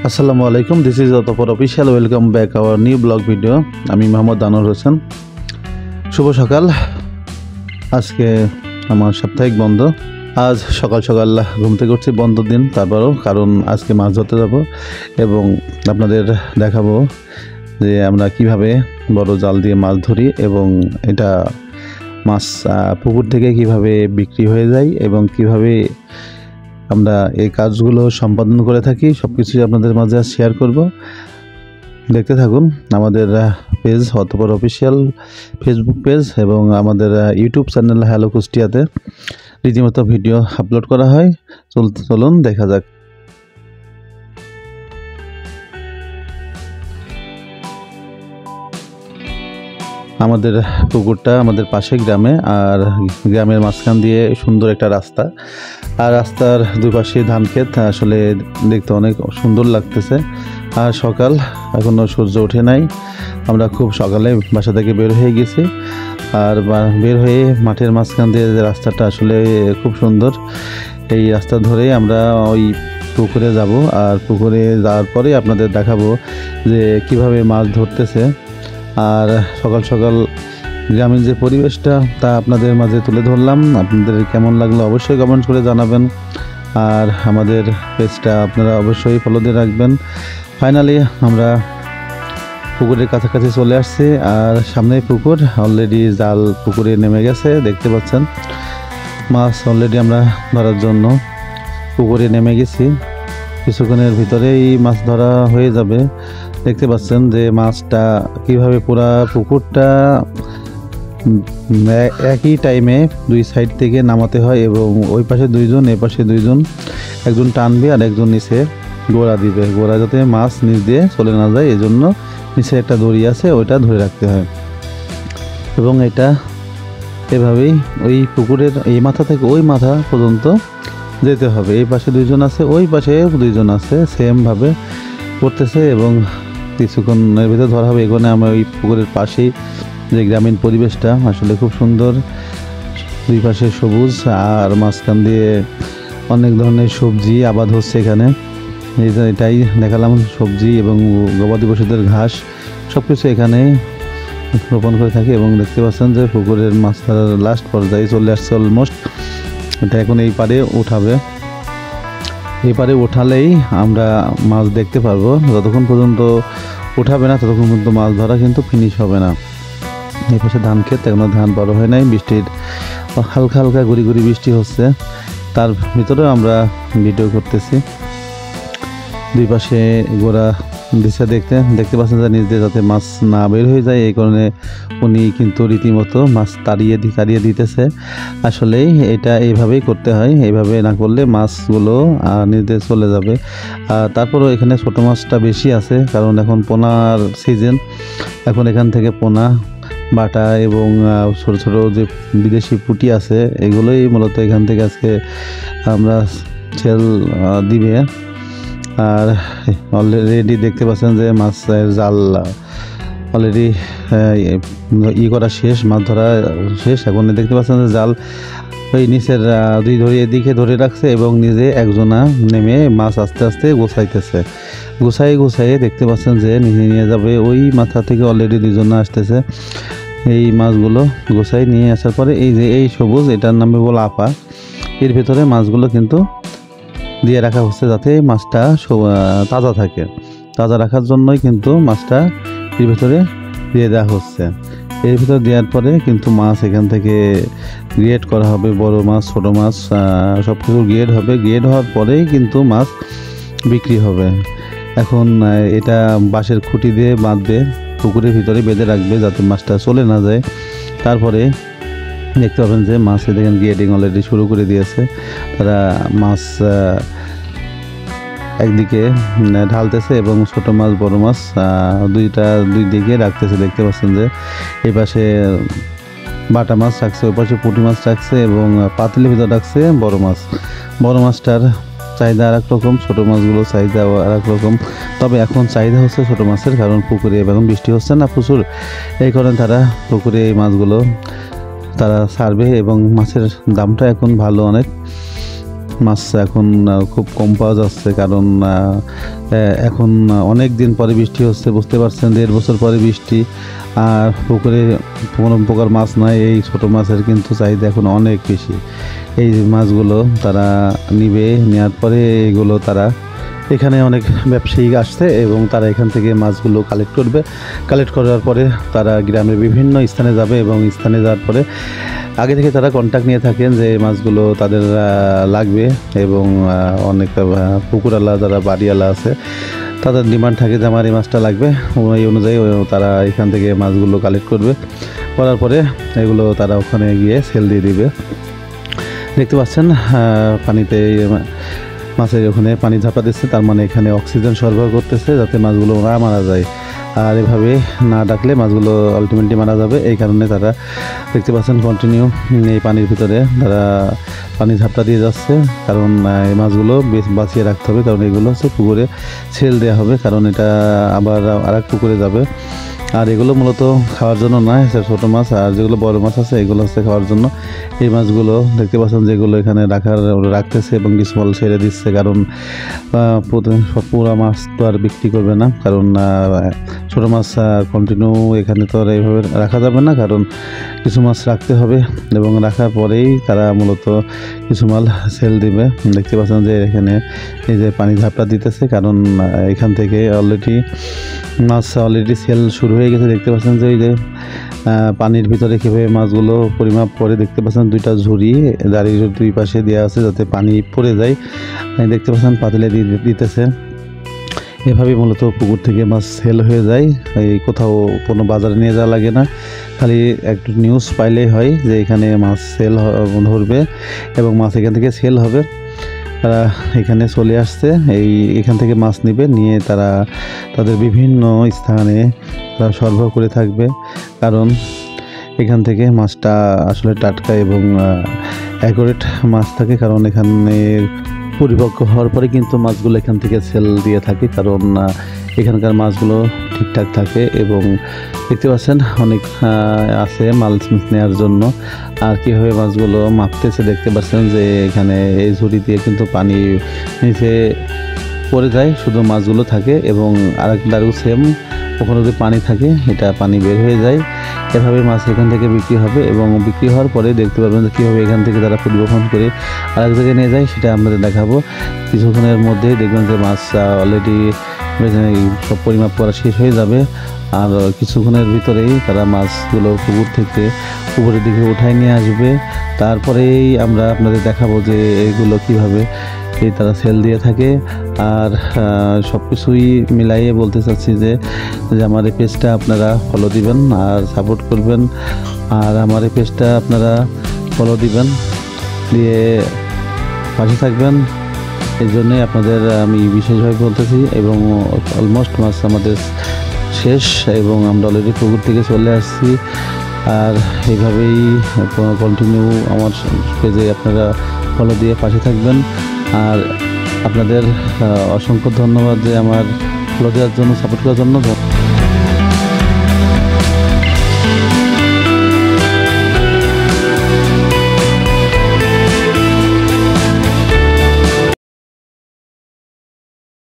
আসসালামু আলাইকুম, this is অতপর official. Welcome back our new blog video. আমি মোহাম্মদ আনোয়ার হোসেন। শুভ সকাল। আজকে আমার সাপ্তাহিক বন্ধ। আজ সকাল সকাল ঘুম থেকে উঠছি, বন্ধ দিন তারপরও, কারণ আজকে মাছ ধরতে যাব এবং আপনাদের দেখাবো যে আমরা কিভাবে বড় জাল দিয়ে মাছ ধরি এবং এটা মাছ পুকুর থেকে কিভাবে বিক্রি হয়ে যায় এবং কিভাবে আমরা এই কাজগুলো সম্পাদন করে থাকি, সব কিছুই আপনাদের মাঝে শেয়ার করব। দেখতে থাকুন আমাদের পেজ অতপর অফিসিয়াল ফেসবুক পেজ এবং আমাদের ইউটিউব চ্যানেল হ্যালো কুষ্টিয়াতে রীতিমতো ভিডিও আপলোড করা হয়। চলুন দেখা যাক। আমাদের পুকুরটা আমাদের পাশে গ্রামে, আর গ্রামের মাঝখান দিয়ে সুন্দর একটা রাস্তা, আর রাস্তার দুই পাশে ধান ক্ষেত। আসলে দেখতে অনেক সুন্দর লাগতেছে। আর সকাল, এখনও সূর্য ওঠে নাই। আমরা খুব সকালে বাসা থেকে বের হয়ে গেছি, আর বের হয়ে মাঠের মাঝখান দিয়ে যে রাস্তাটা আসলে খুব সুন্দর, এই রাস্তা ধরে আমরা ওই পুকুরে যাব। আর পুকুরে যাওয়ার পরে আপনাদের দেখাবো যে কিভাবে মাছ ধরতেছে। আর সকাল সকাল গ্রামীণ যে পরিবেশটা তা আপনাদের মাঝে তুলে ধরলাম। আপনাদের কেমন লাগলো অবশ্যই কমেন্ট করে জানাবেন, আর আমাদের পেজটা আপনারা অবশ্যই ফলো দিয়ে রাখবেন। ফাইনালি আমরা পুকুরের কাছাকাছি চলে আসছি, আর সামনেই পুকুর। অলরেডি জাল পুকুরে নেমে গেছে, দেখতে পাচ্ছেন। মাছ অলরেডি আমরা ধরার জন্য পুকুরে নেমে গেছি। কিছুক্ষণের ভিতরেই মাছ ধরা হয়ে যাবে। দেখতে পাচ্ছেন যে মাছটা কিভাবে পুরা পুকুরটা একই টাইমে দুই সাইড থেকে নামাতে হয় এবং ওই পাশে দুইজন, এই পাশে দুইজন, একজন টানবে আর একজন নিচে গোড়া দিবে। গোড়া যাতে মাছ নিচ দিয়ে চলে না যায়, এই জন্য নিচে একটা দড়ি আছে, ওইটা ধরে রাখতে হয়। এবং এটা এভাবেই ওই পুকুরের এই মাথা থেকে ওই মাথা পর্যন্ত যেতে হবে। এই পাশে দুইজন আছে, ওই পাশে দুইজন আছে, সেমভাবে করতেছে এবং কিছুক্ষণের ভিতরে ধরা হবে। এখানে আমার ওই পুকুরের পাশেই যে গ্রামীণ পরিবেশটা আসলে খুব সুন্দর। দুই পাশে সবুজ, আর মাঝখান দিয়ে অনেক ধরনের সবজি আবাদ হচ্ছে এখানে। এটাই দেখালাম, সবজি এবং গবাদি পশুদের ঘাস সব কিছু এখানে রোপণ করে থাকে। এবং দেখতে পাচ্ছেন যে পুকুরের মাছ ধরার লাস্ট পর্যায়ে চলে আসছে অলমোস্ট। এটা এখন এই পারে উঠাবে। এই পারে উঠালেই আমরা মাছ দেখতে পারবো। যতক্ষণ পর্যন্ত উঠাবে না ততক্ষণ পর্যন্ত মাছ ধরা কিন্তু ফিনিশ হবে না। এই পাশে ধান ক্ষেত, এখনো ধান বড় হয় নাই। বৃষ্টির হালকা হালকা গুড়ি গুড়ি বৃষ্টি হচ্ছে, তার ভিতরেও আমরা ভিডিও করতেছি। দুই পাশে গোড়া দিশা দেখতে পাচ্ছেন যে নিচ দিয়ে যাতে মাছ না বের হয়ে যায়, এই কারণে উনি কিন্তু রীতিমতো মাছ তাড়িয়ে দিতেছে। আসলেই এটা এইভাবেই করতে হয়, এইভাবে না করলে মাছগুলো নিচ দিয়ে চলে যাবে। তারপরেও এখানে ছোটো মাছটা বেশি আছে, কারণ এখন পোনার সিজন। এখন এখান থেকে পোনা, বাটা এবং ছোট ছোট যে বিদেশি পুঁটি আছে, এগুলোই মূলত এখান থেকে আজকে আমরা সেল দিবে। আর অলরেডি দেখতে পাচ্ছেন যে মাছের জাল অলরেডি করা শেষ, মাছ ধরা শেষ। এখন দেখতে পাচ্ছেন যে জাল ওই নিচের দুই ধরে এদিকে ধরে রাখছে এবং নিজে একজনা নেমে মাছ আস্তে আস্তে গোছাইতেছে। গোছাইয়ে দেখতে পাচ্ছেন যে নিয়ে যাবে। ওই মাথা থেকে অলরেডি দুজনা আসতেছে। এই মাছগুলো গোছাই নিয়ে আসার পরে এই যে এই সবুজ, এটার নামে বলে আপা, এর ভেতরে মাছগুলো কিন্তু দিয়ে রাখা হচ্ছে যাতে মাছটা তাজা থাকে। তাজা রাখার জন্যই কিন্তু মাছটা এর ভিতরে দিয়ে দেওয়া হচ্ছে। এর ভিতরে দেওয়ার পরে কিন্তু মাছ এখান থেকে গ্রেড করা হবে। বড় মাছ, ছোট মাছ সব কিছু গ্রেড হবে। গ্রেড হওয়ার পরেই কিন্তু মাছ বিক্রি হবে। এখন এটা বাঁশের খুঁটি দিয়ে বাঁধবে, পুকুরের ভিতরে বেঁধে রাখবে যাতে মাছটা চলে না যায়। তারপরে দেখতে পাবেন যে মাছে দেখেন গ্রেডিং অলরেডি শুরু করে দিয়েছে। তারা মাছ একদিকে ঢালতেছে এবং ছোট মাছ বড় মাছ দুই দিকে রাখতেছে। দেখতে পাচ্ছেন যে এই পাশে বাটা মাছ রাখছে, ওই পাশে পুঁটি মাছ রাখছে এবং পাতিলের ভিতরে রাখছে বড় মাছ। বড় মাছটার চাহিদা আর এক রকম, ছোটো মাছগুলো চাহিদা আর এক রকম। তবে এখন চাহিদা হচ্ছে ছোটো মাছের, কারণ পুকুরে এখন বৃষ্টি হচ্ছে না প্রচুর, এই কারণে তারা পুকুরে এই মাছগুলো তারা ছাড়বে এবং মাছের দামটা এখন ভালো অনেক। মাছ এখন খুব কম পাওয়া যাচ্ছে, কারণ এখন অনেক দিন পরে বৃষ্টি হচ্ছে, বুঝতে পারছেন 1.5 বছর পরে বৃষ্টি, আর পুকুরে কোনো প্রকার মাছ নাই। এই ছোট মাছের কিন্তু চাহিদা এখন অনেক বেশি। এই মাছগুলো তারা নেওয়ার পরে এগুলো তারা এখানে অনেক ব্যবসায়ী আসছে এবং তারা এখান থেকে মাছগুলো কালেক্ট করার পরে তারা গ্রামের বিভিন্ন স্থানে যাবে এবং স্থানে যাওয়ার পরে আগে থেকে তারা কন্ট্যাক্ট নিয়ে থাকেন যে মাছগুলো তাদের লাগবে, এবং অনেক পুকুরওয়ালা যারা বাড়িওয়ালা আছে তাদের ডিমান্ড থাকে যে আমার এই মাছটা লাগবে। এই অনুযায়ী তারা এখান থেকে মাছগুলো কালেক্ট করার পরে এগুলো তারা ওখানে গিয়ে সেল দিয়ে দিবে। দেখতে পাচ্ছেন পানিতে মাছের ওখানে পানি ঝাপা দিচ্ছে, তার মানে এখানে অক্সিজেন সরবরাহ করতেছে যাতে মাছগুলো না মারা যায়। আর এভাবে না ডাকলে মাছগুলো আলটিমেটলি মারা যাবে। এই কারণে তারা দেখতে পাচ্ছেন কন্টিনিউ এই পানির ভিতরে তারা পানি ঝাপটা দিয়ে যাচ্ছে, কারণ এই মাছগুলো বেশ বাঁচিয়ে রাখতে হবে, কারণ এগুলো হচ্ছে পুকুরে ছেল দেওয়া হবে, কারণ এটা আবার আরেক পুকুরে যাবে। আর এগুলো মূলত খাওয়ার জন্য নয়, ছোটো মাছ, আর যেগুলো বড় মাছ আছে এগুলো হচ্ছে খাওয়ার জন্য। এই মাছগুলো দেখতে পাচ্ছেন যেগুলো এখানে রাখতেছে এবং কিছু মাল ছেড়ে দিচ্ছে, কারণ পুরো মাছ তো আর বিক্রি করবে না, কারণ ছোটো মাছ কন্টিনিউ এখানে তো আর এইভাবে রাখা যাবে না, কারণ কিছু মাছ রাখতে হবে এবং রাখার পরেই তারা মূলত কিছু মাল সেল দিবে। দেখতে পাচ্ছেন যে এখানে এই যে পানি ঝাপটা দিতেছে, কারণ এখান থেকে মাছ অলরেডি সেল শুরু হয়ে গেছে। দেখতে পাচ্ছেন যে এই যে পানির ভিতরে কীভাবে মাছগুলো পরিমাপ করে, দেখতে পাচ্ছেন 2টা ঝুড়ি দাঁড়িয়ে 2 পাশে দেওয়া আছে যাতে পানি পড়ে যায়। দেখতে পাচ্ছেন পাতিলে দিতেছে। এভাবে মূলত পুকুর থেকে মাছ সেল হয়ে যায়, এই কোথাও কোনো বাজারে নিয়ে যাওয়া লাগে না, খালি একটু নিউজ পাইলেই হয় যে এখানে মাছ সেল ধরবে এবং মাছ এখান থেকে সেল হবে। তারা এখানে চলে আসছে, এখান থেকে মাছ নিয়ে তারা তাদের বিভিন্ন স্থানে তারা সরবরাহ করে থাকবে, কারণ এখান থেকে মাছটা আসলে টাটকা এবং অ্যাকুরেট মাছ থাকে, কারণ এখানে পরিপক্ক হওয়ার পরে কিন্তু মাছগুলো এখান থেকে সেল দিয়ে থাকে, কারণ এখানকার মাছগুলো ঠিকঠাক থাকে। এবং দেখতে পাচ্ছেন অনেক আছে মাল নেওয়ার জন্য। আর কীভাবে মাছগুলো মাপতেছে দেখতে পাচ্ছেন যে এখানে এই ঝুড়ি দিয়ে কিন্তু পানি নিচে পড়ে যায়, শুধু মাছগুলো থাকে, এবং আরেক দারু সেম ওখানে যদি পানি থাকে এটা পানি বের হয়ে যায়। এভাবে মাছ এখান থেকে বিক্রি হবে এবং বিক্রি হওয়ার পরে দেখতে পারবেন যে কীভাবে এখান থেকে তারা পরিবহন করে আরেক জায়গায় নিয়ে যায়, সেটা আপনাদের দেখাবো। কিছুক্ষণের মধ্যেই দেখবেন যে মাছ অলরেডি সব পরিমাপ করা শেষ হয়ে যাবে, আর কিছুক্ষণের ভিতরেই তারা মাছগুলো পুকুর থেকে উপরের দিকে উঠায় নিয়ে আসবে। তারপরেই আমরা আপনাদের দেখাবো যে এগুলো কীভাবে তারা সেল দিয়ে থাকে। আর সব কিছুই মিলাইয়ে বলতে চাচ্ছি যে আমার এই পেজটা আপনারা ফলো দিবেন আর সাপোর্ট করবেন, আর আমার এই পেজটা আপনারা ফলো দিবেন, দিয়ে পাশে থাকবেন। এই জন্যে আপনাদের আমি বিশেষভাবে বলতেছি। এবং অলমোস্ট মাছ আমাদের শেষ এবং আমরা অলরেডি পুকুর থেকে চলে আসছি। আর এইভাবেই কন্টিনিউ আমার পেজে আপনারা ফলো দিয়ে পাশে থাকবেন। আর আপনাদের অসংখ্য ধন্যবাদ যে আমার ফলো দেওয়ার জন্য, সাপোর্ট করার জন্য।